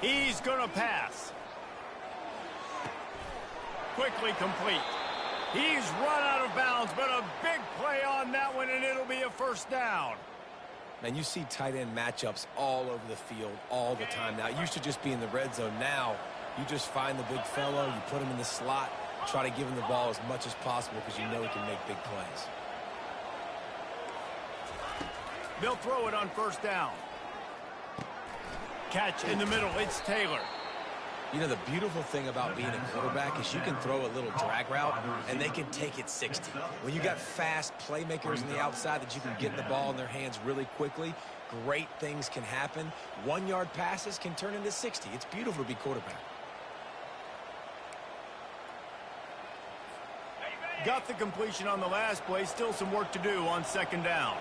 He's going to pass. Quickly complete. He's run out of bounds, but a big play on that one, and it'll be a first down. Man, you see tight end matchups all over the field all the time now. It used to just be in the red zone. Now, you just find the big fellow, you put him in the slot, try to give him the ball as much as possible because you know he can make big plays. They'll throw it on first down. Catch in the middle. It's Taylor. You know, the beautiful thing about being a quarterback is you can throw a little drag route, and they can take it 60. When you got fast playmakers on the outside that you can get the ball in their hands really quickly, great things can happen. 1-yard passes can turn into 60. It's beautiful to be quarterback. Got the completion on the last play. Still some work to do on second down.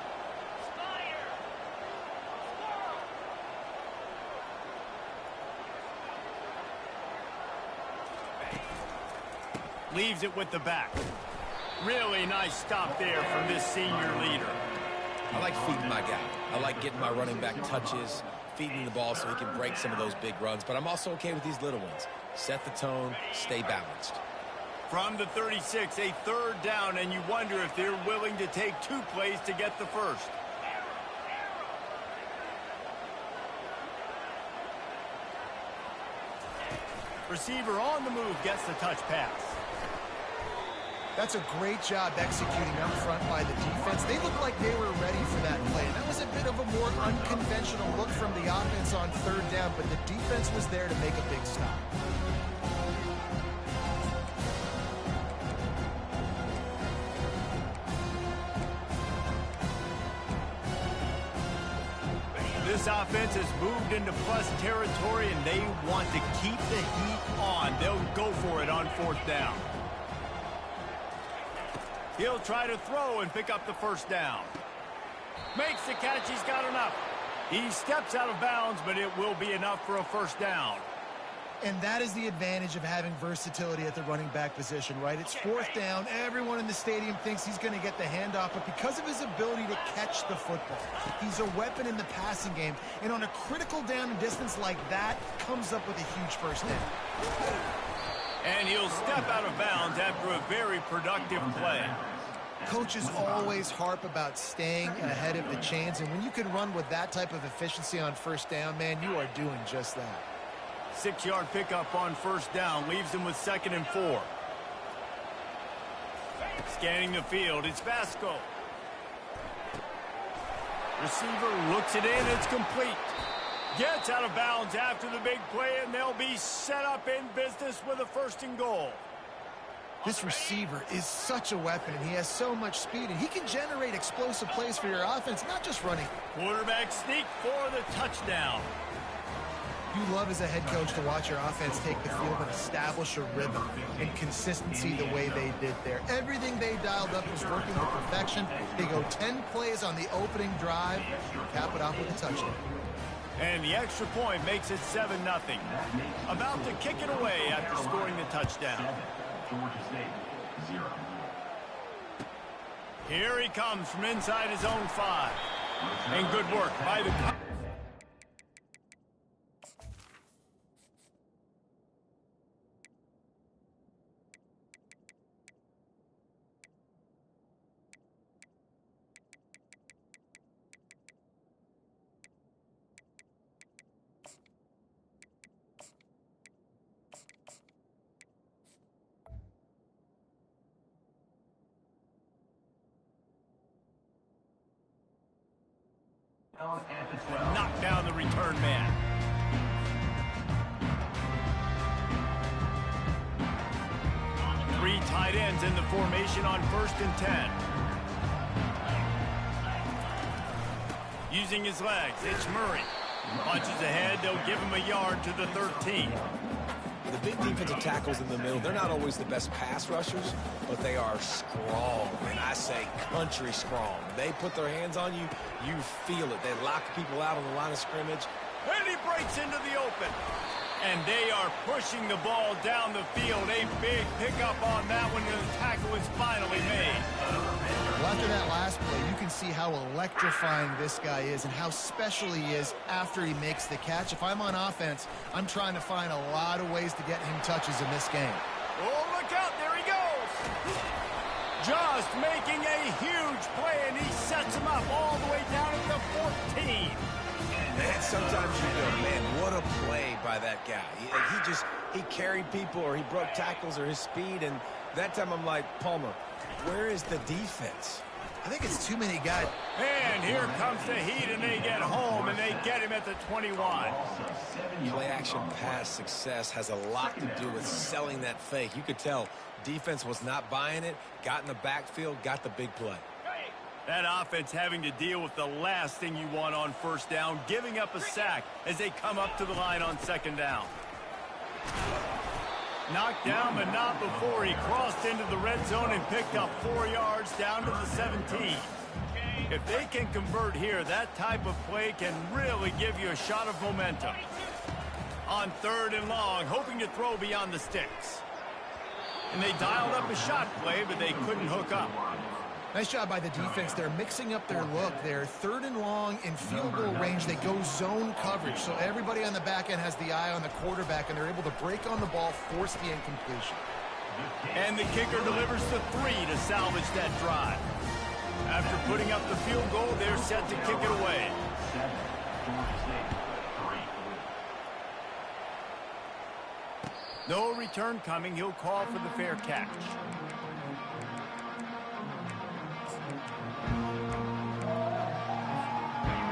Leaves it with the back. Really nice stop there from this senior leader. I like feeding my guy. I like getting my running back touches, feeding the ball so he can break some of those big runs. But I'm also okay with these little ones. Set the tone, stay balanced. From the 36, a third down, and you wonder if they're willing to take 2 plays to get the first. Receiver on the move gets the touch pass. That's a great job executing up front by the defense. They looked like they were ready for that play. That was a bit of a more unconventional look from the offense on third down, but the defense was there to make a big stop. This offense has moved into plus territory, and they want to keep the heat on. They'll go for it on fourth down. He'll try to throw and pick up the first down. Makes the catch. He's got enough. He steps out of bounds, but it will be enough for a first down. And that is the advantage of having versatility at the running back position, right? It's fourth down. Everyone in the stadium thinks he's going to get the handoff, but because of his ability to catch the football, he's a weapon in the passing game. And on a critical down and distance like that, comes up with a huge first down. And he'll step out of bounds after a very productive play. Coaches always harp about staying ahead of the chains, and when you can run with that type of efficiency on first down, man, you are doing just that. 6-yard pickup on first down leaves him with 2nd and 4. Scanning the field, it's Vasco. Receiver looks it in, it's complete. Gets out of bounds after the big play, and they'll be set up in business with a 1st and goal. This receiver is such a weapon, and he has so much speed, and he can generate explosive plays for your offense, not just running. Quarterback sneak for the touchdown. You love as a head coach to watch your offense take the field and establish a rhythm and consistency the way they did there. Everything they dialed up was working to perfection. They go 10 plays on the opening drive, cap it off with a touchdown. And the extra point makes it 7-0. About to kick it away after scoring the touchdown. Here he comes from inside his own 5. And good work by the... Knock down the return man. Three tight ends in the formation on 1st and 10. Using his legs, it's Murray. Punches ahead, they'll give him a yard to the 13. The big defensive tackles in the middle, they're not always the best pass rushers, but they are strong, and I say country strong. They put their hands on you, you feel it. They lock people out on the line of scrimmage. And he breaks into the open. And they are pushing the ball down the field. A big pickup on that one, and the tackle is finally made. Well, after that last play, you can see how electrifying this guy is and how special he is after he makes the catch. If I'm on offense, I'm trying to find a lot of ways to get him touches in this game. Oh, look out. There he goes. Just making a huge play, and he sets him up all the way down at the 14. Man, sometimes you go, man, what a play by that guy. He carried people, or he broke tackles, or his speed, and that time I'm like, Palmer, where is the defense? I think it's too many guys. And here comes the Heat, and they get home, and they get him at the 21. Play-action pass success has a lot to do with selling that fake. You could tell defense was not buying it, got in the backfield, got the big play. That offense having to deal with the last thing you want on first down, giving up a sack as they come up to the line on second down. Knocked down, but not before he crossed into the red zone and picked up 4 yards down to the 17. If they can convert here, that type of play can really give you a shot of momentum. On 3rd and long, hoping to throw beyond the sticks. And they dialed up a shot play, but they couldn't hook up. Nice job by the defense. They're mixing up their look. They're 3rd and long in field goal range. They go zone coverage. So everybody on the back end has the eye on the quarterback, and they're able to break on the ball, force the incompletion. And the kicker delivers the 3 to salvage that drive. After putting up the field goal, they're set to kick it away. No return coming. He'll call for the fair catch.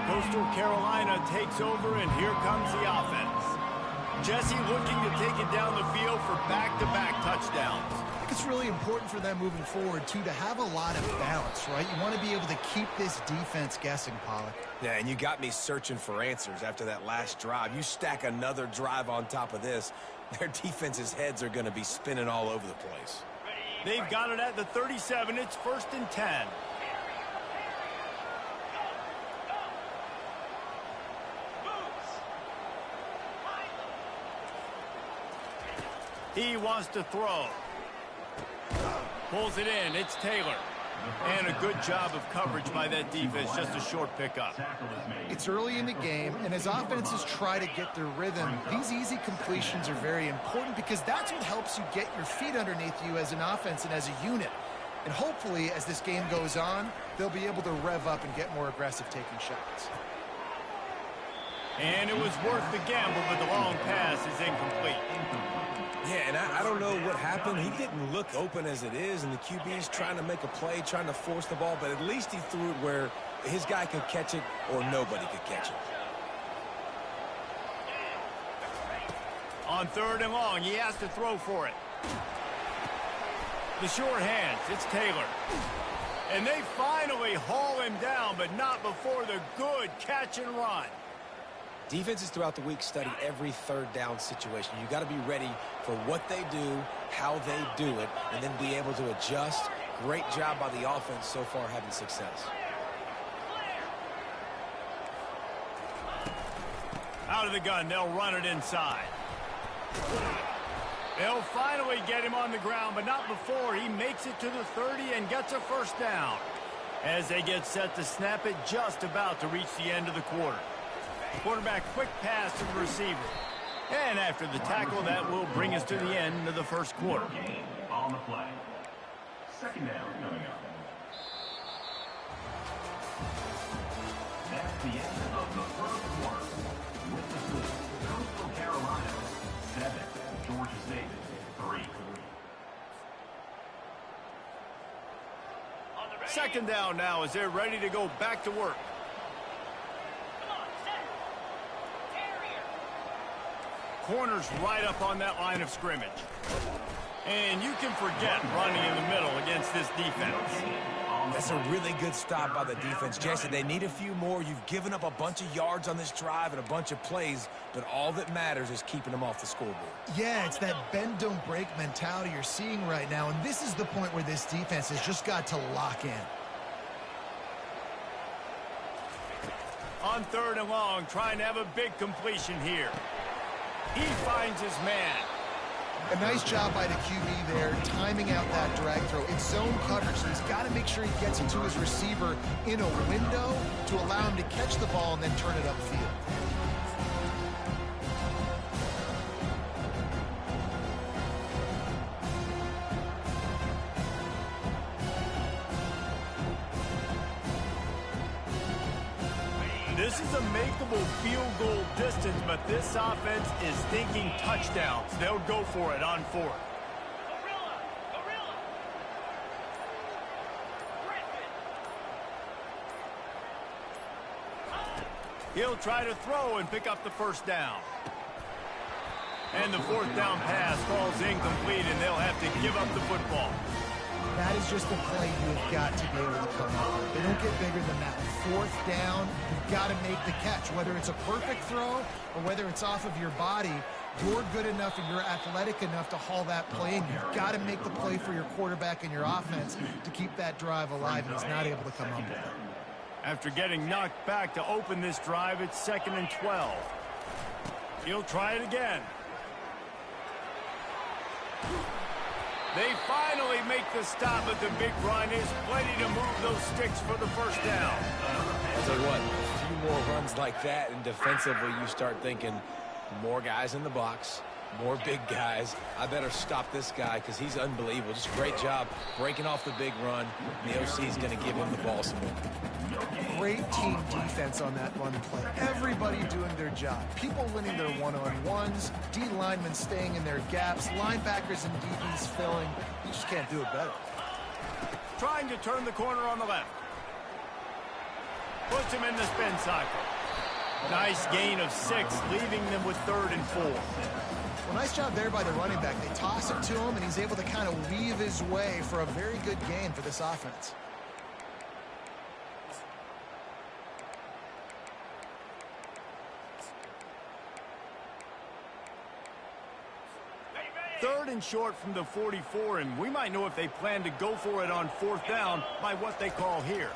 Coastal Carolina takes over, and here comes the offense. Jesse looking to take it down the field for back-to-back touchdowns. I think it's really important for them moving forward, too, to have a lot of balance, right? You want to be able to keep this defense guessing, Pollock. Yeah, and you got me searching for answers after that last drive. You stack another drive on top of this, their defense's heads are going to be spinning all over the place. They've got it at the 37. It's 1st and 10. He wants to throw. Pulls it in. It's Taylor. And a good job of coverage by that defense. Just a short pickup. It's early in the game, and as offenses try to get their rhythm, these easy completions are very important because that's what helps you get your feet underneath you as an offense and as a unit. And hopefully, as this game goes on, they'll be able to rev up and get more aggressive taking shots. And it was worth the gamble, but the long pass is incomplete. Yeah, and I don't know what happened. He didn't look open as it is, and the QB's trying to make a play, trying to force the ball, but at least he threw it where his guy could catch it or nobody could catch it. On 3rd and long, he has to throw for it. The short hands, it's Taylor. And they finally haul him down, but not before the good catch and run. Defenses throughout the week study every 3rd down situation. You got to be ready for what they do, how they do it, and then be able to adjust. Great job by the offense so far having success. Out of the gun, they'll run it inside. They'll finally get him on the ground, but not before he makes it to the 30 and gets a 1st down. As they get set to snap it, just about to reach the end of the quarter. Quarterback quick pass to the receiver. And after the tackle, that will bring us to the end of the 1st quarter. On the play. 2nd down coming up. That's the end of the 1st quarter. With the score, Coastal Carolina 7, Georgia State 3. 2nd down now as they're ready to go back to work. Corners right up on that line of scrimmage. And you can forget running in the middle against this defense. That's a really good stop by the defense. Jason, they need a few more. You've given up a bunch of yards on this drive and a bunch of plays, but all that matters is keeping them off the scoreboard. Yeah, it's that bend, don't break mentality you're seeing right now, and this is the point where this defense has just got to lock in. On 3rd and long, trying to have a big completion here. He finds his man. A nice job by the QB there, timing out that drag throw. It's zone coverage, so he's got to make sure he gets it to his receiver in a window to allow him to catch the ball and then turn it upfield. This is a makeable field goal distance, but this offense is thinking touchdowns. They'll go for it on fourth. He'll try to throw and pick up the first down. And the fourth down pass falls incomplete, and they'll have to give up the football. That is just a play you've got to be able to come up with. They don't get bigger than that. Fourth down, you've got to make the catch. Whether it's a perfect throw or whether it's off of your body, you're good enough and you're athletic enough to haul that play in. You've got to make the play for your quarterback and your offense to keep that drive alive, and he's not able to come up with it. After getting knocked back to open this drive, it's 2nd and 12. He'll try it again. They finally make the stop, but the big run is plenty to move those sticks for the first down. I'll tell you what, a few more runs like that, and defensively you start thinking more guys in the box, more big guys. I better stop this guy because he's unbelievable. Just a great job breaking off the big run. The OC is going to give him the ball some more. Great team defense on that run play. Everybody doing their job. People winning their one-on-ones, D linemen staying in their gaps, linebackers and DBs filling. You just can't do it better. Trying to turn the corner on the left. Puts him in the spin cycle. Nice gain of 6, leaving them with 3rd and 4. Well, nice job there by the running back. They toss it to him, and he's able to kind of weave his way for a very good gain for this offense. Third and short from the 44, and we might know if they plan to go for it on 4th down by what they call here.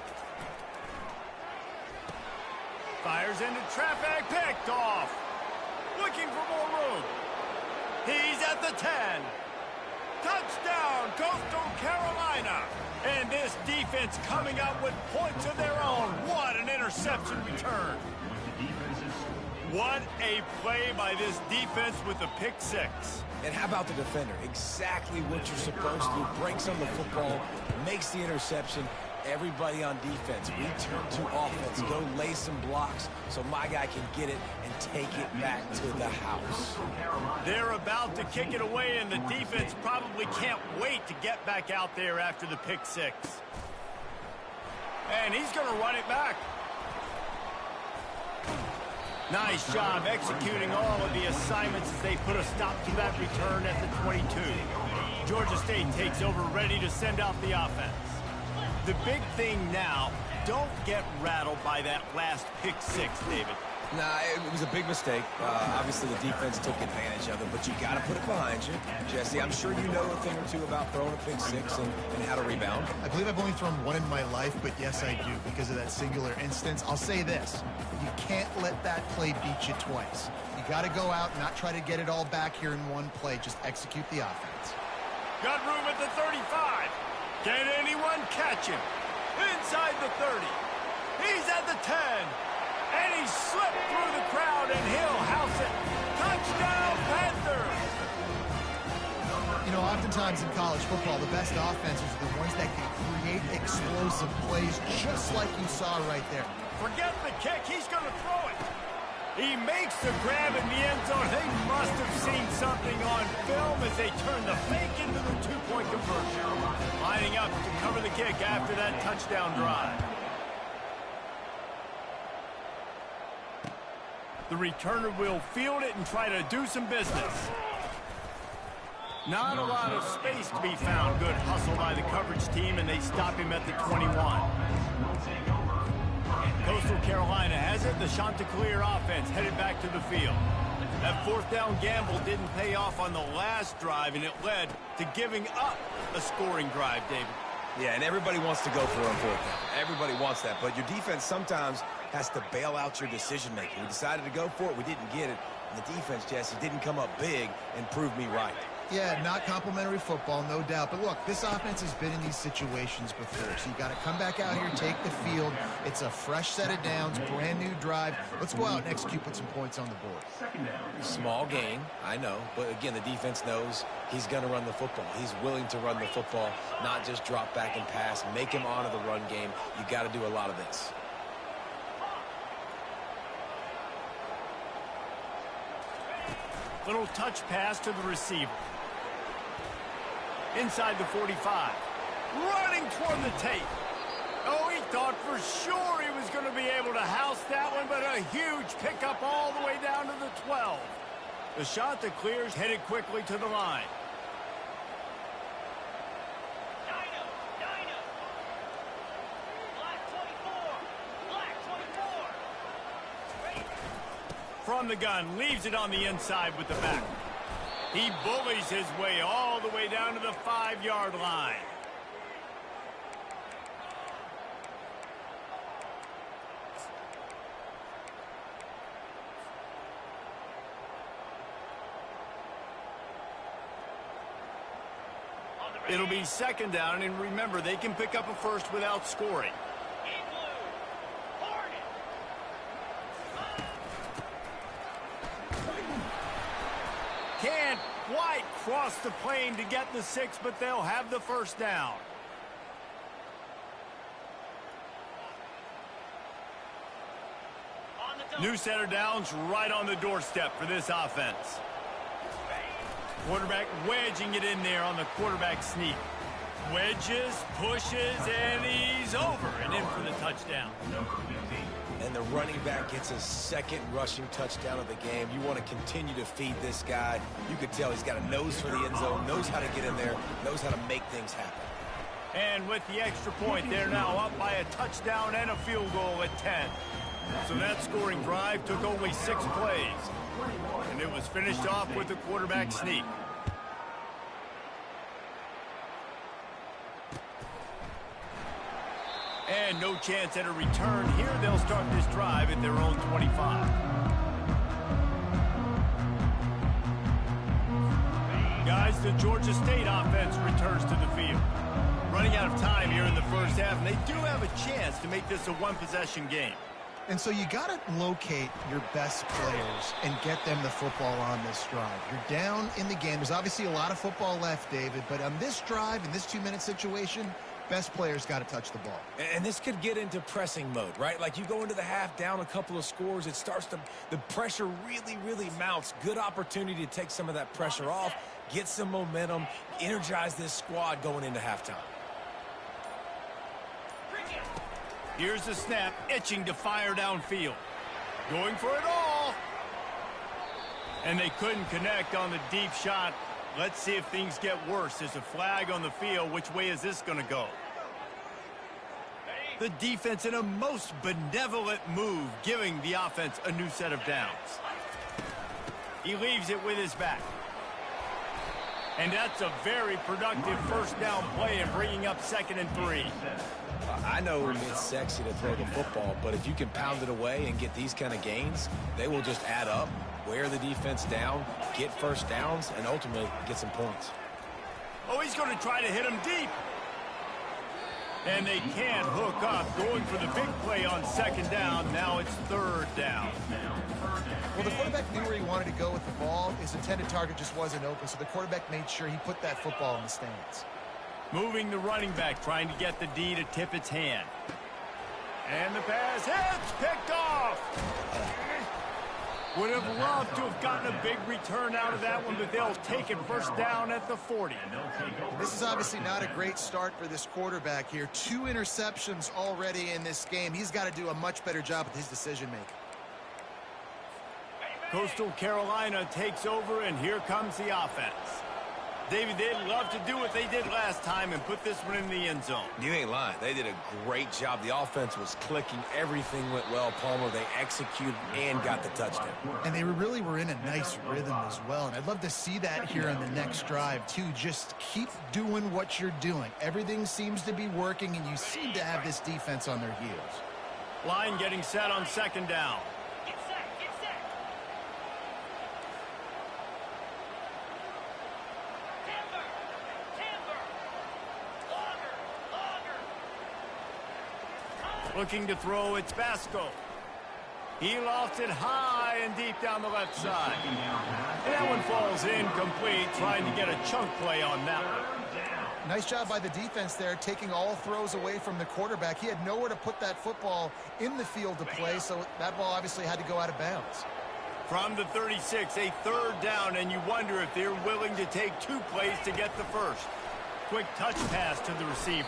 Fires into traffic, picked off. Looking for more room. He's at the 10. Touchdown, Coastal Carolina. And this defense coming up with points of their own. What an interception return. What a play by this defense with the pick 6. And how about the defender? Exactly what you're supposed to do. Breaks on the football, makes the interception. Everybody on defense, return to offense. Go lay some blocks so my guy can get it and take it back to the house. They're about to kick it away, and the defense probably can't wait to get back out there after the pick 6. And he's going to run it back. Nice job executing all of the assignments as they put a stop to that return at the 22. Georgia State takes over, ready to send out the offense. The big thing now, don't get rattled by that last pick 6, David. Nah, it was a big mistake. Obviously, the defense took advantage of it, but you got to put it behind you. Jesse, I'm sure you know a thing or two about throwing a pick 6 and how to rebound. I believe I've only thrown one in my life, but yes, I do because of that singular instance. I'll say this. You can't let that play beat you twice. You got to go out and not try to get it all back here in one play. Just execute the offense. Got room at the 35. Can anyone catch him? Inside the 30. He's at the 10. And he slipped through the crowd, and he'll house it. Touchdown, Panthers! You know, oftentimes in college football, the best offenses are the ones that can create explosive plays, just like you saw right there. Forget the kick. He's going to throw it. He makes the grab in the end zone. They must have seen something on film as they turn the fake into the 2-point conversion. Lining up to cover the kick after that touchdown drive. The returner will field it and try to do some business. Not a lot of space to be found. Good hustle by the coverage team, and they stop him at the 21. Coastal Carolina has it. The Chanticleer offense headed back to the field. That 4th down gamble didn't pay off on the last drive, and it led to giving up a scoring drive, David. Yeah, and everybody wants to go for it on 4th down. Everybody wants that, but your defense sometimes has to bail out your decision-making. We decided to go for it. We didn't get it. And the defense, Jesse, didn't come up big and prove me right. Yeah, not complimentary football, no doubt. But look, this offense has been in these situations before. So you got to come back out here, take the field. It's a fresh set of downs, brand new drive. Let's go out and execute, put some points on the board. Small gain, I know. But again, the defense knows he's going to run the football. He's willing to run the football, not just drop back and pass. Make him honor the run game. You got to do a lot of this. Little touch pass to the receiver. Inside the 45. Running toward the tape. Oh, he thought for sure he was going to be able to house that one, but a huge pickup all the way down to the 12. The shot that clears headed quickly to the line. From the gun, leaves it on the inside with the back. He bullies his way all the way down to the 5-yard line. It'll be second down, and remember, they can pick up a first without scoring. Can't quite cross the plane to get the 6, but they'll have the first down. New set of downs right on the doorstep for this offense. Quarterback wedging it in there on the quarterback sneak. Wedges, pushes, and he's over and in for the touchdown. And the running back gets his second rushing touchdown of the game. You want to continue to feed this guy. You could tell he's got a nose for the end zone, knows how to get in there, knows how to make things happen. And with the extra point, they're now up by a touchdown and a field goal at 10. So that scoring drive took only 6 plays. And it was finished off with the quarterback sneak. And no chance at a return here. They'll start this drive at their own 25. Guys, the Georgia State offense returns to the field. Running out of time here in the first half, and they do have a chance to make this a one-possession game. And so you got to locate your best players and get them the football on this drive. You're down in the game. There's obviously a lot of football left, David, but on this drive, in this 2-minute situation, best players got to touch the ball. And this could get into pressing mode, right? Like you go into the half down a couple of scores, it starts to, the pressure really mounts. Good opportunity to take some of that pressure off, get some momentum, energize this squad going into halftime. Here's the snap, itching to fire downfield. Going for it all. And they couldn't connect on the deep shot. Let's see if things get worse. There's a flag on the field. Which way is this going to go? The defense in a most benevolent move, giving the offense a new set of downs. He leaves it with his back. And that's a very productive first down play and bringing up 2nd and 3. I know it's sexy to throw the football, but if you can pound it away and get these kind of gains, they will just add up, wear the defense down, get first downs, and ultimately get some points. Oh, he's going to try to hit him deep. And they can't hook up, going for the big play on 2nd down. Now it's 3rd down. Well, the quarterback knew where he wanted to go with the ball. His intended target just wasn't open, so the quarterback made sure he put that football in the stands. Moving the running back, trying to get the D to tip its hand. And the pass hits, picked off. Would have loved to have gotten a big return out of that one, but they'll take it first down at the 40. This is obviously not a great start for this quarterback here. 2 interceptions already in this game. He's got to do a much better job with his decision-making. Coastal Carolina takes over, and here comes the offense. David, they'd love to do what they did last time and put this one in the end zone. You ain't lying. They did a great job. The offense was clicking. Everything went well, Palmer. They executed and got the touchdown. And they really were in a nice rhythm as well. And I'd love to see that here on the next drive, too. Just keep doing what you're doing. Everything seems to be working, and you seem to have this defense on their heels. Line getting set on 2nd down. Looking to throw, it's Basco. He lofts it high and deep down the left side. And that one falls incomplete, trying to get a chunk play on that one. Nice job by the defense there, taking all throws away from the quarterback. He had nowhere to put that football in the field to play, so that ball obviously had to go out of bounds. From the 36, a third down, and you wonder if they're willing to take 2 plays to get the first. Quick touch pass to the receiver.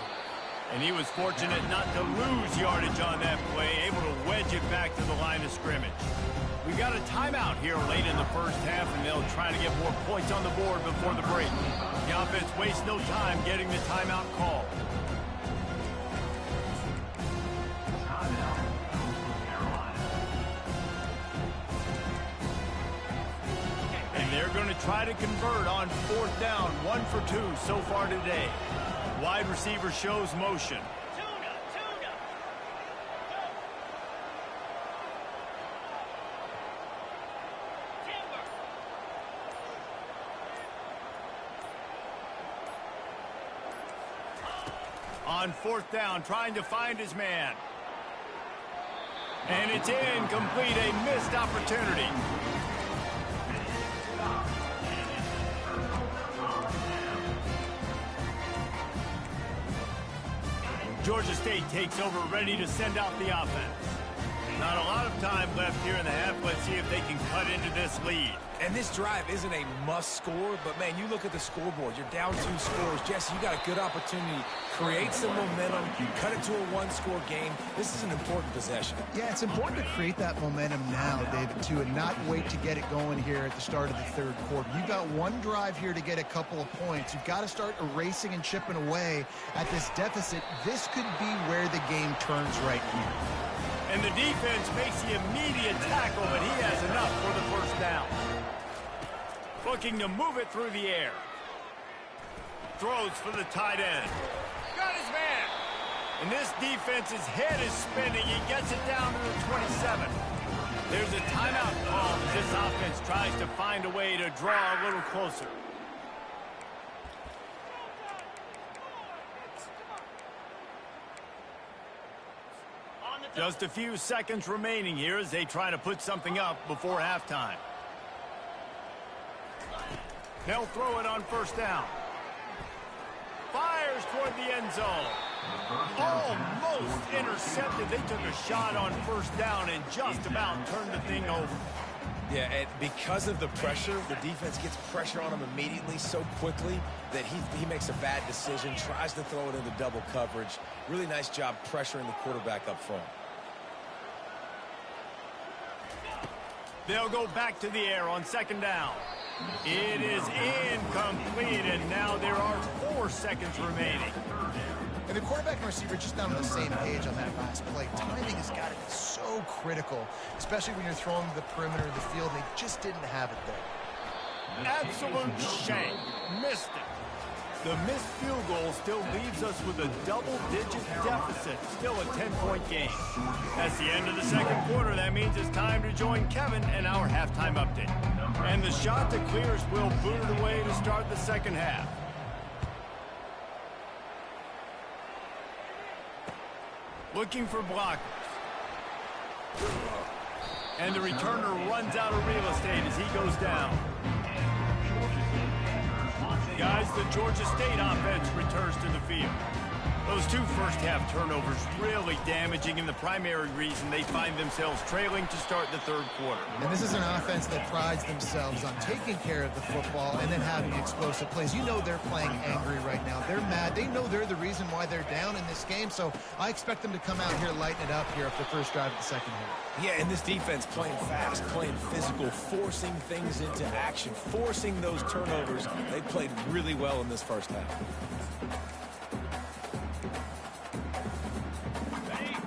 And he was fortunate not to lose yardage on that play, able to wedge it back to the line of scrimmage. We got a timeout here late in the first half, and they'll try to get more points on the board before the break. The offense wastes no time getting the timeout call. And they're going to try to convert on 4th down, 1 for 2 so far today. Wide receiver shows motion. On 4th down, trying to find his man. And it's incomplete, a missed opportunity. Georgia State takes over, ready to send out the offense. Not a lot of time left here in the half. Let's see if they can cut into this lead. And this drive isn't a must score, but, man, you look at the scoreboard. You're down 2 scores. Jesse, you got a good opportunity. Create some momentum. Cut it to a 1-score game. This is an important possession. Yeah, it's important to create that momentum now, David, too, and not wait to get it going here at the start of the 3rd quarter. You've got 1 drive here to get a couple of points. You've got to start erasing and chipping away at this deficit. This could be where the game turns right here. And the defense makes the immediate tackle, but he has enough for the first down. Looking to move it through the air. Throws for the tight end. Got his man. And this defense's head is spinning. He gets it down to the 27. There's a timeout call as this offense tries to find a way to draw a little closer. Just a few seconds remaining here as they try to put something up before halftime. They'll throw it on 1st down. Fires toward the end zone. Almost intercepted. They took a shot on 1st down and just about turned the thing over. Yeah, and because of the pressure, the defense gets pressure on him immediately so quickly that he makes a bad decision, tries to throw it into double coverage. Really nice job pressuring the quarterback up front. They'll go back to the air on 2nd down. It is incomplete, and now there are 4 seconds remaining. And the quarterback and receiver just not on the same page on that last play. Timing has got to be so critical, especially when you're throwing to the perimeter of the field. They just didn't have it there. Absolute shank. Missed it. The missed field goal still leaves us with a double-digit deficit. Still a 10-point game. That's the end of the 2nd quarter. That means it's time to join Kevin and our halftime update. And the shot that clears will boot it away to start the 2nd half. Looking for blockers. And the returner runs out of real estate as he goes down. Guys, the Georgia State offense returns to the field. Those 2 first-half turnovers really damaging, and the primary reason they find themselves trailing to start the 3rd quarter. And this is an offense that prides themselves on taking care of the football and then having explosive plays. You know they're playing angry right now. They're mad. They know they're the reason why they're down in this game, so I expect them to come out here, lighten it up here after the first drive of the 2nd half. Yeah, and this defense playing fast, playing physical, forcing things into action, forcing those turnovers. They played really well in this first half.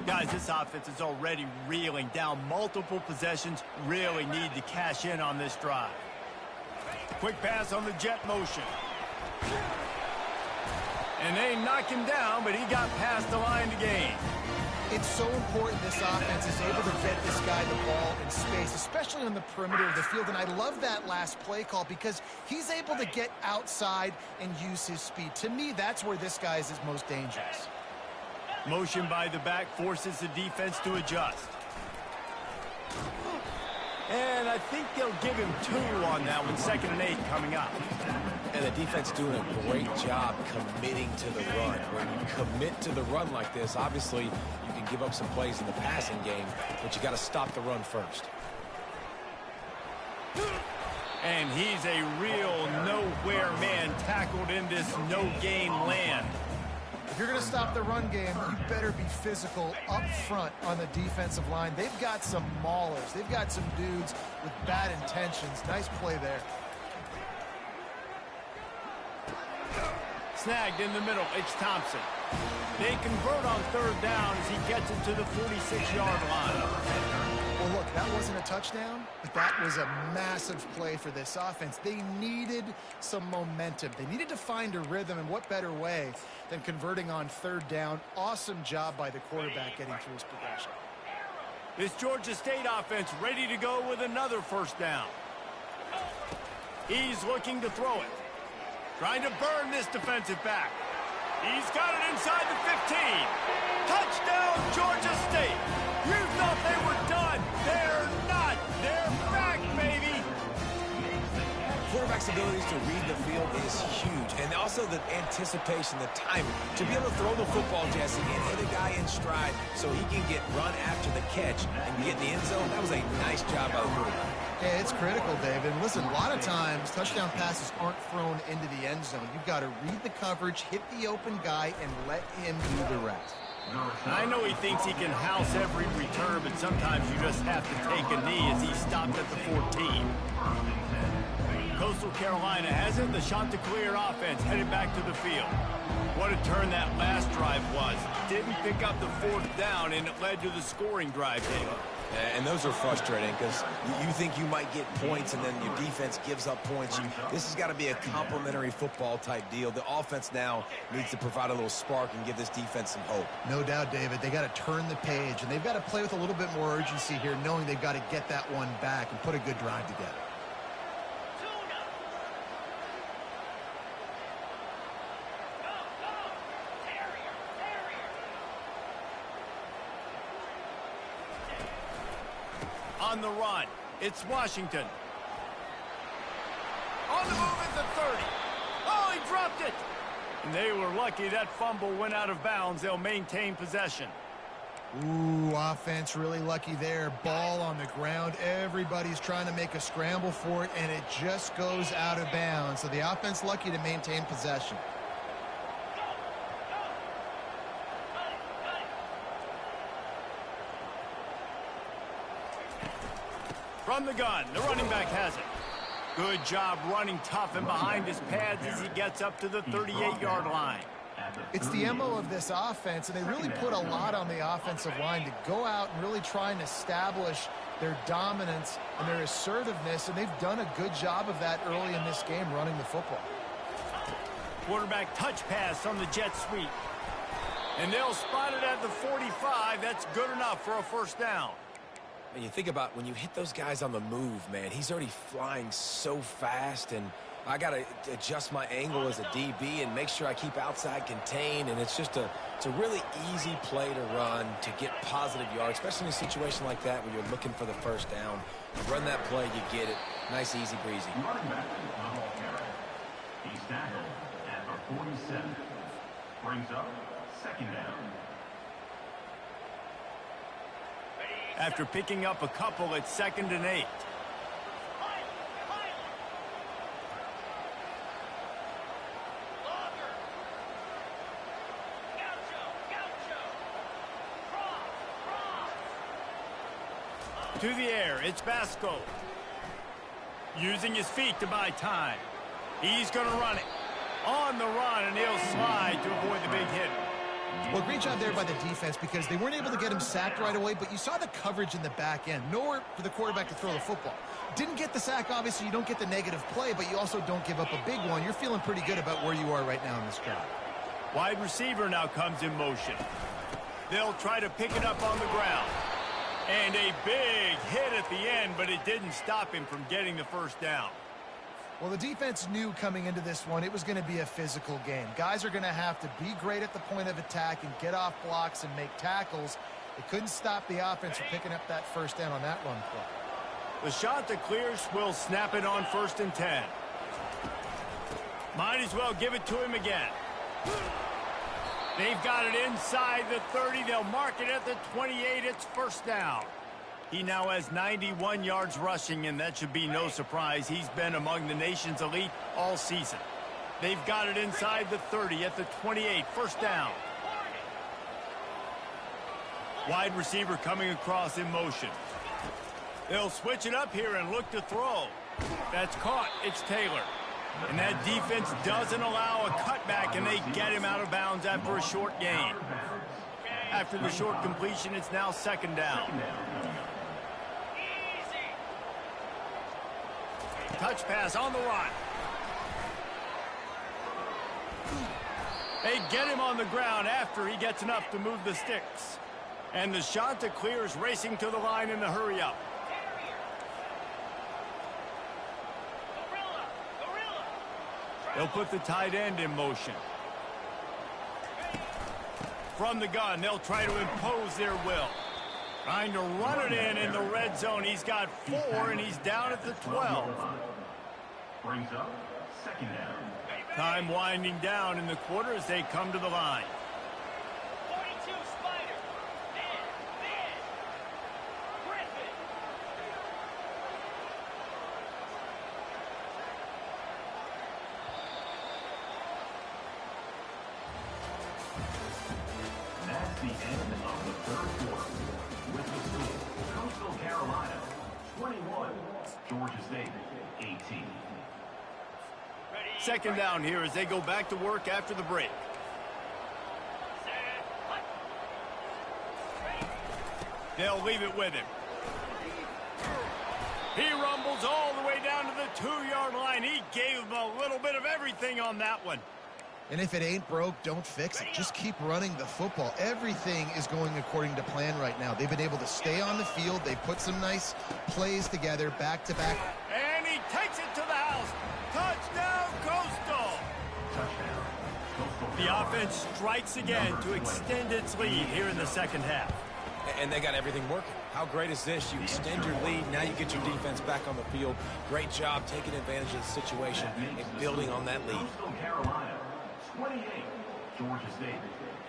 Guys, this offense is already reeling down multiple possessions. Really need to cash in on this drive. Quick pass on the jet motion. And they knock him down, but he got past the line to gain. It's so important this offense is able to get this guy the ball in space, especially on the perimeter of the field. And I love that last play call because he's able to get outside and use his speed. To me, that's where this guy is most dangerous. Motion by the back forces the defense to adjust. And I think they'll give him 2 on that one, 2nd and 8 coming up. And the defense doing a great job committing to the run. When you commit to the run like this, obviously you can give up some plays in the passing game, but you got to stop the run first. And he's a real nowhere man tackled in this no-gain land. If you're going to stop the run game, you better be physical up front on the defensive line. They've got some maulers. They've got some dudes with bad intentions. Nice play there. Snagged in the middle, it's Thompson. They convert on 3rd down as he gets it to the 46-yard line. Well, look, that wasn't a touchdown, but that was a massive play for this offense. They needed some momentum. They needed to find a rhythm, and what better way than converting on 3rd down. Awesome job by the quarterback getting through his progression. This Georgia State offense ready to go with another 1st down. He's looking to throw it. Trying to burn this defensive back. He's got it inside the 15. Touchdown, Georgia State. You thought they were done. They're not. They're back, baby. Quarterback's abilities to read the field is huge. And also the anticipation, the timing. To be able to throw the football, Jesse, and hit a guy in stride so he can get run after the catch and get in the end zone, that was a nice job by the quarterback. Yeah, it's critical, David. And listen, a lot of times touchdown passes aren't thrown into the end zone. You've got to read the coverage, hit the open guy, and let him do the rest. I know he thinks he can house every return, but sometimes you just have to take a knee as he stopped at the 14. Coastal Carolina has it. The shot to clear offense headed back to the field. What a turn that last drive was. Didn't pick up the 4th down, and it led to the scoring drive hitting. And those are frustrating because you think you might get points and then your defense gives up points. This has got to be a complementary football type deal. The offense now needs to provide a little spark and give this defense some hope. No doubt, David. They got to turn the page, and they've got to play with a little bit more urgency here, knowing they've got to get that one back and put a good drive together. On the run, it's Washington. On the move at the 30. Oh, he dropped it. And they were lucky that fumble went out of bounds. They'll maintain possession. Ooh, offense really lucky there. Ball on the ground. Everybody's trying to make a scramble for it, and it just goes out of bounds. So the offense lucky to maintain possession. From the gun, the running back has it. Good job running tough and behind his pads as he gets up to the 38-yard line. It's the MO of this offense, and they really put a lot on the offensive line to go out and really try and establish their dominance and their assertiveness, and they've done a good job of that early in this game running the football. Quarterback touch pass on the jet sweep. And they'll spot it at the 45. That's good enough for a 1st down. And you think about when you hit those guys on the move, man, he's already flying so fast, and I got to adjust my angle as a DB and make sure I keep outside contained, and it's a really easy play to run to get positive yards, especially in a situation like that where you're looking for the 1st down. You run that play, you get it. Nice, easy breezy. Running back to the ball carrier. He's tackled at the 47. Brings up 2nd down. After picking up a couple, it's 2nd and 8. To the air, it's Basco. Using his feet to buy time. He's going to run it. On the run, and he'll slide to avoid the big hit. Well, great job there by the defense because they weren't able to get him sacked right away, but you saw the coverage in the back end. Nowhere for the quarterback to throw the football. Didn't get the sack, obviously. You don't get the negative play, but you also don't give up a big one. You're feeling pretty good about where you are right now in this drive. Wide receiver now comes in motion. They'll try to pick it up on the ground. And a big hit at the end, but it didn't stop him from getting the 1st down. Well, the defense knew coming into this one it was going to be a physical game. Guys are going to have to be great at the point of attack and get off blocks and make tackles. They couldn't stop the offense from picking up that first down on that run play. The shot that clears will snap it on 1st and 10. Might as well give it to him again. They've got it inside the 30. They'll mark it at the 28. It's 1st down. He now has 91 yards rushing, and that should be no surprise. He's been among the nation's elite all season. They've got it inside the 30 at the 28. 1st down. Wide receiver coming across in motion. They'll switch it up here and look to throw. That's caught. It's Taylor. And that defense doesn't allow a cutback, and they get him out of bounds after a short gain. After the short completion, it's now 2nd down. Touch pass on the run. They get him on the ground after he gets enough to move the sticks. And the shot to clear is racing to the line in the hurry-up. They'll put the tight end in motion. From the gun, they'll try to impose their will. Trying to run it in the red zone. He's got 4, and he's down at the 12. Brings up 2nd down. Time winding down in the quarter as they come to the line. 42 Spider. Man. Griffin. That's the end of the 3rd quarter. With the score, Coastal Carolina 21, Georgia State 18. 2nd down here as they go back to work after the break. They'll leave it with him. He rumbles all the way down to the 2-yard line. He gave him a little bit of everything on that one. And if it ain't broke, don't fix it. Just keep running the football. Everything is going according to plan right now. They've been able to stay on the field. They put some nice plays together, back-to-back. And he takes it to the house. Touchdown, Coastal. Touchdown. The offense strikes again to extend its lead here in the 2nd half. And they got everything working. How great is this? You extend your lead, now you get your defense back on the field. Great job taking advantage of the situation and building on that lead. Coastal Carolina 28, Georgia State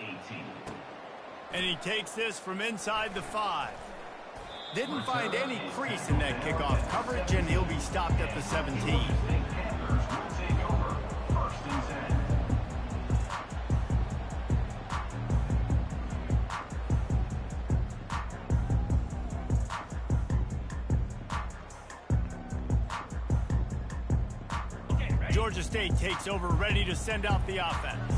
18. And he takes this from inside the 5. Didn't find any crease in that kickoff coverage, and he'll be stopped at the 17. Panthers will take over 1st and 10. Georgia State takes over, ready to send out the offense.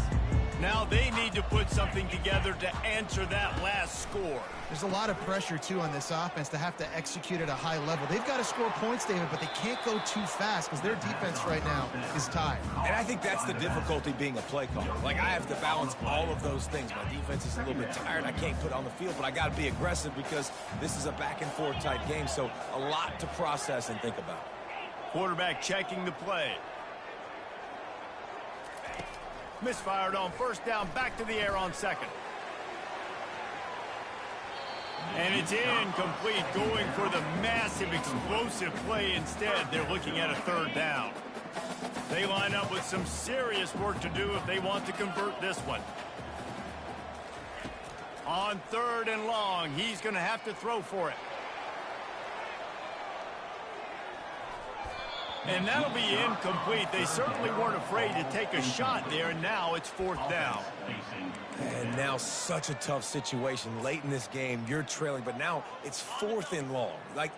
Now they need to put something together to answer that last score. There's a lot of pressure, too, on this offense to have to execute at a high level. They've got to score points, David, but they can't go too fast because their defense right now is tied. And I think that's the difficulty being a play caller. Like, I have to balance all of those things. My defense is a little bit tired. I can't put it on the field, but I got to be aggressive because this is a back-and-forth type game, so a lot to process and think about. Quarterback checking the play. Misfired on 1st down, back to the air on 2nd. And it's incomplete, going for the massive explosive play instead. They're looking at a 3rd down. They line up with some serious work to do if they want to convert this one. On 3rd and long, he's going to have to throw for it. And that'll be incomplete. They certainly weren't afraid to take a shot there. Now it's 4th down. And now such a tough situation. Late in this game, you're trailing, but now it's 4th and long. Like,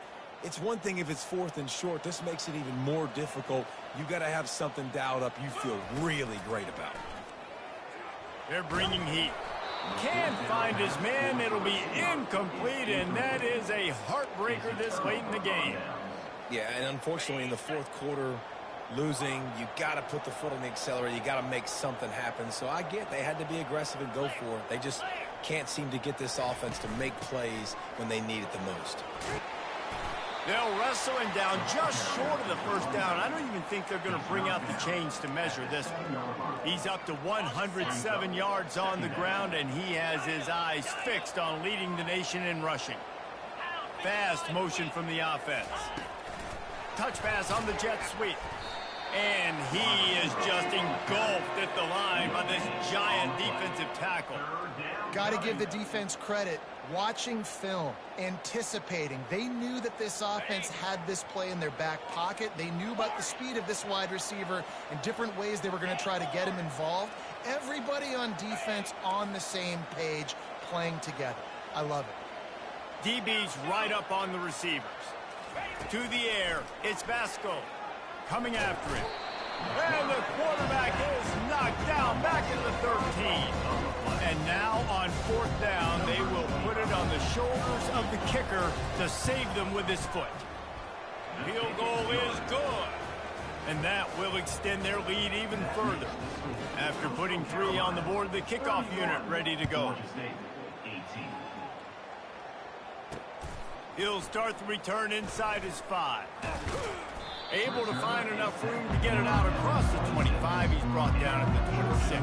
it's one thing if it's 4th and short. This makes it even more difficult. You got to have something dialed up you feel really great about. They're bringing heat. Can't find his man. It'll be incomplete, and that is a heartbreaker this late in the game. Yeah, and unfortunately in the 4th quarter, losing, you got to put the foot on the accelerator. You got to make something happen. So I get they had to be aggressive and go for it. They just can't seem to get this offense to make plays when they need it the most. They'll wrestle him down just short of the first down. I don't even think they're going to bring out the chains to measure this one. He's up to 107 yards on the ground, and he has his eyes fixed on leading the nation in rushing. Fast motion from the offense. Touch pass on the jet sweep. And he is just engulfed at the line by this giant defensive tackle. Got to give the defense credit. Watching film, anticipating. They knew that this offense had this play in their back pocket. They knew about the speed of this wide receiver and different ways they were going to try to get him involved. Everybody on defense on the same page, playing together. I love it. DB's right up on the receivers. To the air, it's Vasco coming after it. And the quarterback is knocked down back into the 13. And now on fourth down, they will put it on the shoulders of the kicker to save them with his foot. Field goal is good. And that will extend their lead even further. After putting 3 on the board, the kickoff unit ready to go. He'll start the return inside his 5. Able to find enough room to get it out across the 25. He's brought down at the 26.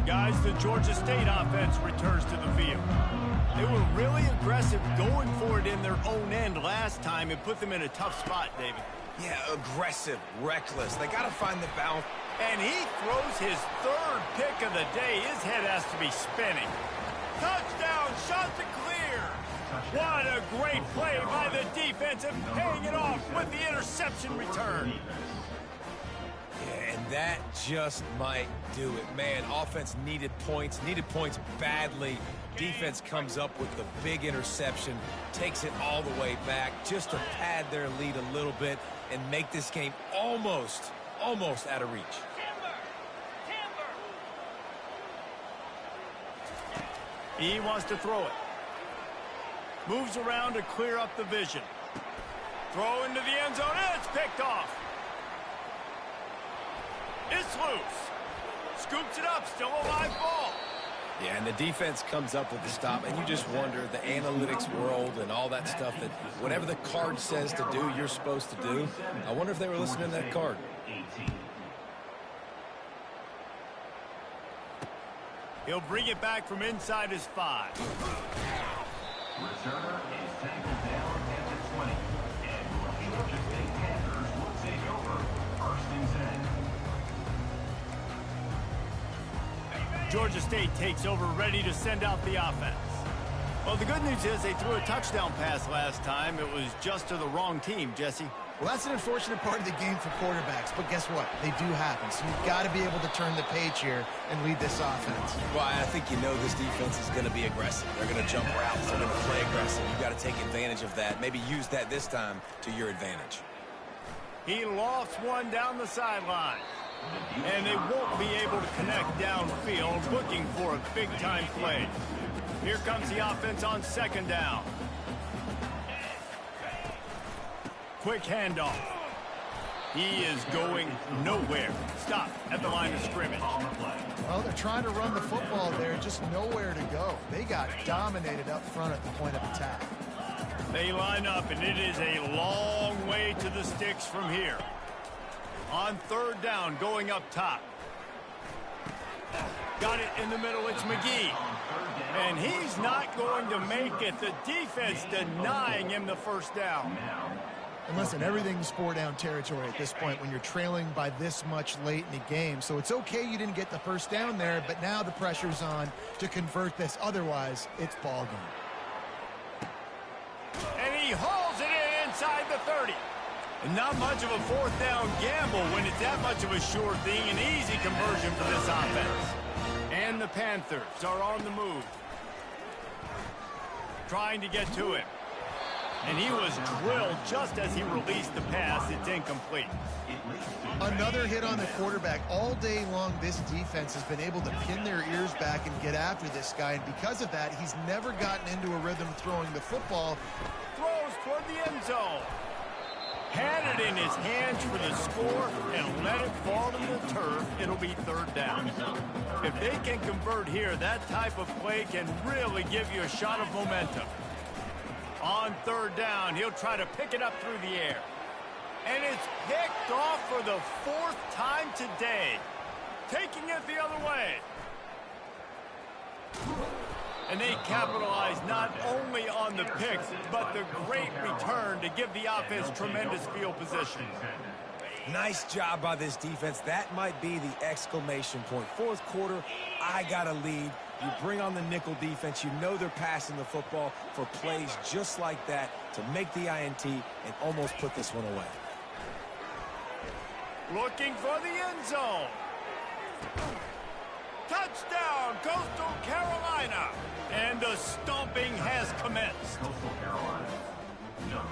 Guys, the Georgia State offense returns to the field. They were really aggressive going for it in their own end last time and put them in a tough spot, David. Yeah, aggressive, reckless. They got to find the balance. And he throws his 3rd pick of the day. His head has to be spinning. Touchdown, shot to clear. What a great play by the defense and paying it off with the interception return. Yeah, and that just might do it. Man, offense needed points badly. Defense comes up with the big interception, takes it all the way back just to pad their lead a little bit and make this game almost out of reach. He wants to throw it. Moves around to clear up the vision. Throw into the end zone, and it's picked off. It's loose. Scoops it up, still a live ball. Yeah, and the defense comes up with the stop, and you just wonder, the analytics world and all that stuff, that whatever the card says to do, you're supposed to do. I wonder if they were listening to that card. He'll bring it back from inside his 5. Returner is tackled down at the 20. And Georgia State Panthers will take over 1st and 10. Georgia State takes over, ready to send out the offense. Well, the good news is they threw a touchdown pass last time. It was just to the wrong team, Jesse. Well, that's an unfortunate part of the game for quarterbacks, but guess what? They do happen, so you've got to be able to turn the page here and lead this offense. Well, I think you know this defense is going to be aggressive. They're going to jump routes. They're going to play aggressive. You've got to take advantage of that. Maybe use that this time to your advantage. He lofts one down the sideline. And they won't be able to connect downfield, looking for a big-time play. Here comes the offense on 2nd down. Quick handoff. He is going nowhere. Stop at the line of scrimmage. Well, they're trying to run the football there, just nowhere to go. They got dominated up front at the point of attack. They line up, and it is a long way to the sticks from here. On 3rd down, going up top. Got it in the middle, it's McGee. And he's not going to make it. The defense denying him the 1st down. And listen, everything's 4-down territory at this point when you're trailing by this much late in the game. So it's okay you didn't get the 1st down there, but now the pressure's on to convert this. Otherwise, it's ball game. And he hauls it in inside the 30. And not much of a 4th down gamble when it's that much of a sure thing. An easy conversion for this offense. And the Panthers are on the move. Trying to get to him. And he was drilled just as he released the pass. It's incomplete. Another hit on the quarterback. All day long, this defense has been able to pin their ears back and get after this guy. And because of that, he's never gotten into a rhythm throwing the football. Throws toward the end zone. Had it in his hands for the score and let it fall to the turf, it'll be third down. If they can convert here, that type of play can really give you a shot of momentum. On third down, he'll try to pick it up through the air. And it's picked off for the fourth time today. Taking it the other way. And they capitalize not only on the pick, but the great return to give the offense tremendous field position. Nice job by this defense. That might be the exclamation point. Fourth quarter, I got a lead. You bring on the nickel defense. You know they're passing the football for plays just like that to make the INT and almost put this one away. Looking for the end zone. Touchdown, Coastal Carolina. And the stomping has commenced.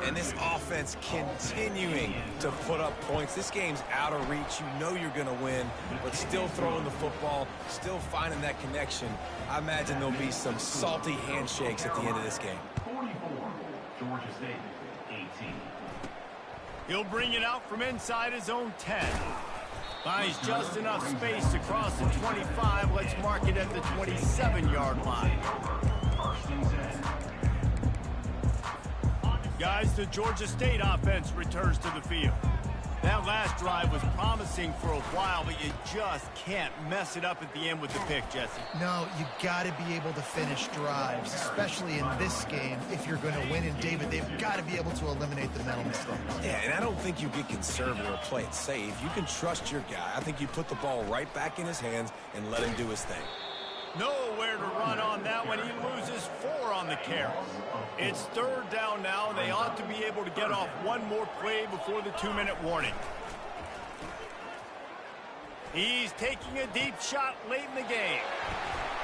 And this offense continuing to put up points. This game's out of reach. You know you're going to win, but still throwing the football, still finding that connection. I imagine there'll be some salty handshakes at the end of this game. 44, Georgia State, 18. He'll bring it out from inside his own 10. Finds just enough space to cross the 25. Let's mark it at the 27-yard line. Guys, the Georgia State offense returns to the field. That last drive was promising for a while, but you just can't mess it up at the end with the pick, Jesse. No, you got to be able to finish drives, especially in this game. If you're going to win, and David, they've got to be able to eliminate the mental mistakes. Yeah, and I don't think you get conservative or play it safe. You can trust your guy. I think you put the ball right back in his hands and let him do his thing. Nowhere to run on that one. He loses 4 on the carry. It's third down now, and they ought to be able to get off one more play before the 2-minute warning. He's taking a deep shot late in the game.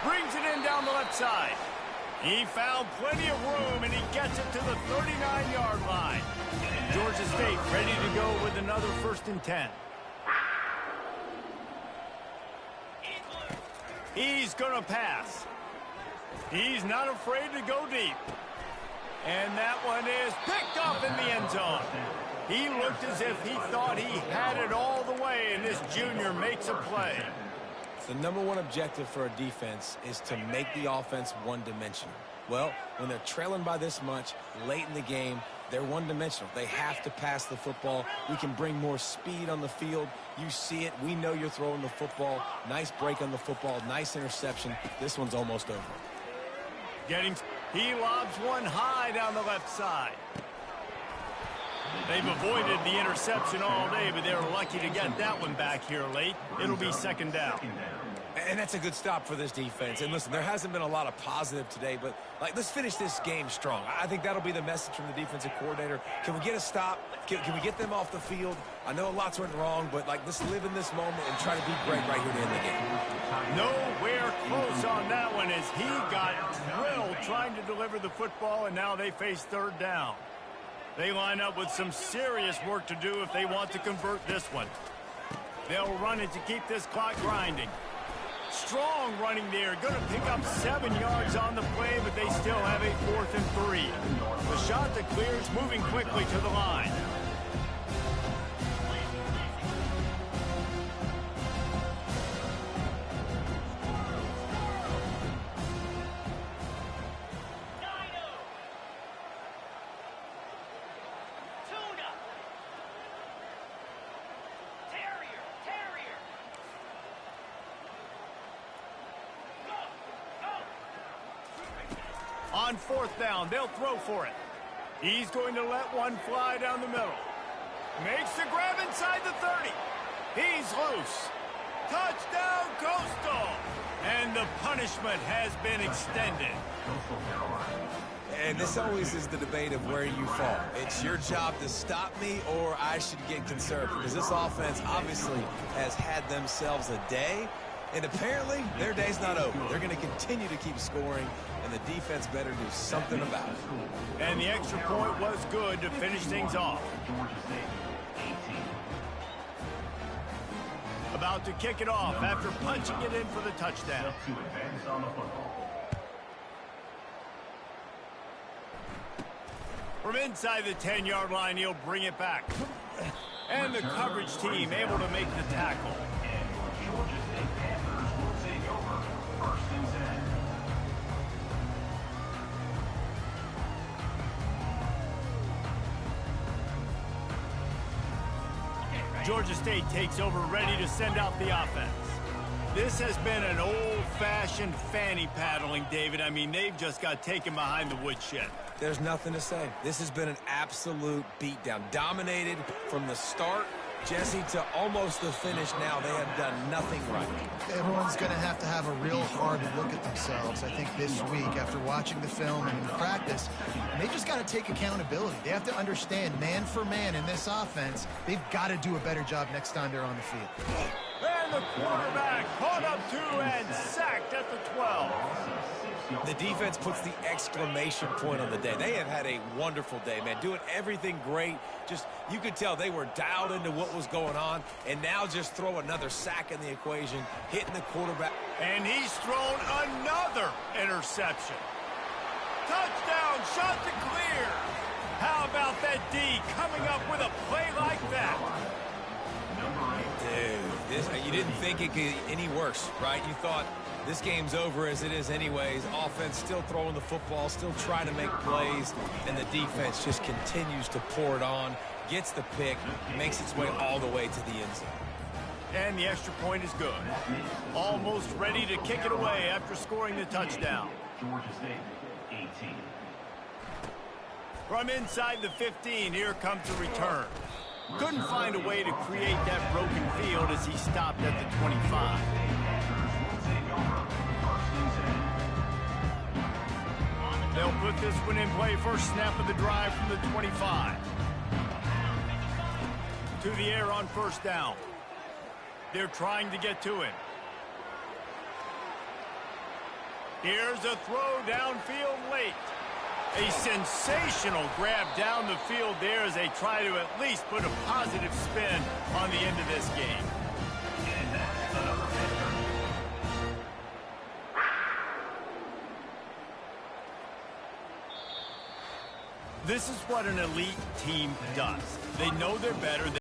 Brings it in down the left side. He found plenty of room, and he gets it to the 39-yard line. Georgia State ready to go with another 1st and 10. He's going to pass. He's not afraid to go deep. And that one is picked up in the end zone. He looked as if he thought he had it all the way, and this junior makes a play. The number one objective for a defense is to make the offense one-dimensional. Well, when they're trailing by this much late in the game, they're one-dimensional. They have to pass the football. We can bring more speed on the field. You see it. We know you're throwing the football. Nice break on the football. Nice interception. This one's almost over. He lobs one high down the left side. They've avoided the interception all day, but they're lucky to get that one back here late. It'll be 2nd down. And that's a good stop for this defense. And listen, there hasn't been a lot of positive today, but let's finish this game strong. I think that'll be the message from the defensive coordinator. Can we get a stop? Can we get them off the field? I know lots went wrong, but let's live in this moment and try to be great right here to end the game. Nowhere close on that one as he got drilled trying to deliver the football, and now they face 3rd down. They line up with some serious work to do if they want to convert this one. They'll run it to keep this clock grinding. Strong running there. Going to pick up 7 yards on the play, but they still have a 4th and 3. The shot that clears moving quickly to the line. On 4th down, they'll throw for it. He's going to let one fly down the middle. Makes the grab inside the 30. He's loose. Touchdown, Coastal. And the punishment has been extended. And this always is the debate of where you fall. It's your job to stop me, or I should get conservative, because this offense obviously has had themselves a day, and apparently their day's not over. They're going to continue to keep scoring, and the defense better do something about it. And the extra point was good to finish things off. About to kick it off after punching it in for the touchdown. From inside the 10-yard line, he'll bring it back. And the coverage team able to make the tackle. And your Georgia State Panthers will take over 1st and 10. Georgia State takes over, ready to send out the offense. This has been an old-fashioned fanny paddling, David. I mean, they've just got taken behind the woodshed. There's nothing to say. This has been an absolute beatdown. Dominated from the start, Jesse, to almost the finish now. They have done nothing right. Everyone's going to have a real hard look at themselves, I think, this week after watching the film and in practice. And they just got to take accountability. They have to understand, man for man in this offense, they've got to do a better job next time they're on the field. And the quarterback caught up to and sacked at the 12. The defense puts the exclamation point on the day. They have had a wonderful day, man. Doing everything great. Just, you could tell they were dialed into what was going on. And now just throw another sack in the equation, hitting the quarterback. And he's thrown another interception. Touchdown, shot to clear. How about that D coming up with a play like that? Dude, you didn't think it could get any worse, right? You thought this game's over as it is anyways. Offense still throwing the football, still trying to make plays, and the defense just continues to pour it on, gets the pick, makes its way all the way to the end zone. And the extra point is good. Almost ready to kick it away after scoring the touchdown. Georgia State, 18. From inside the 15, here comes the return. Couldn't find a way to create that broken field as he stopped at the 25. They'll put this one in play. First snap of the drive from the 25. To the air on first down. They're trying to get to it. Here's a throw downfield late. A sensational grab down the field there as they try to at least put a positive spin on the end of this game. And that's another Panther. This is what an elite team does. They know they're better.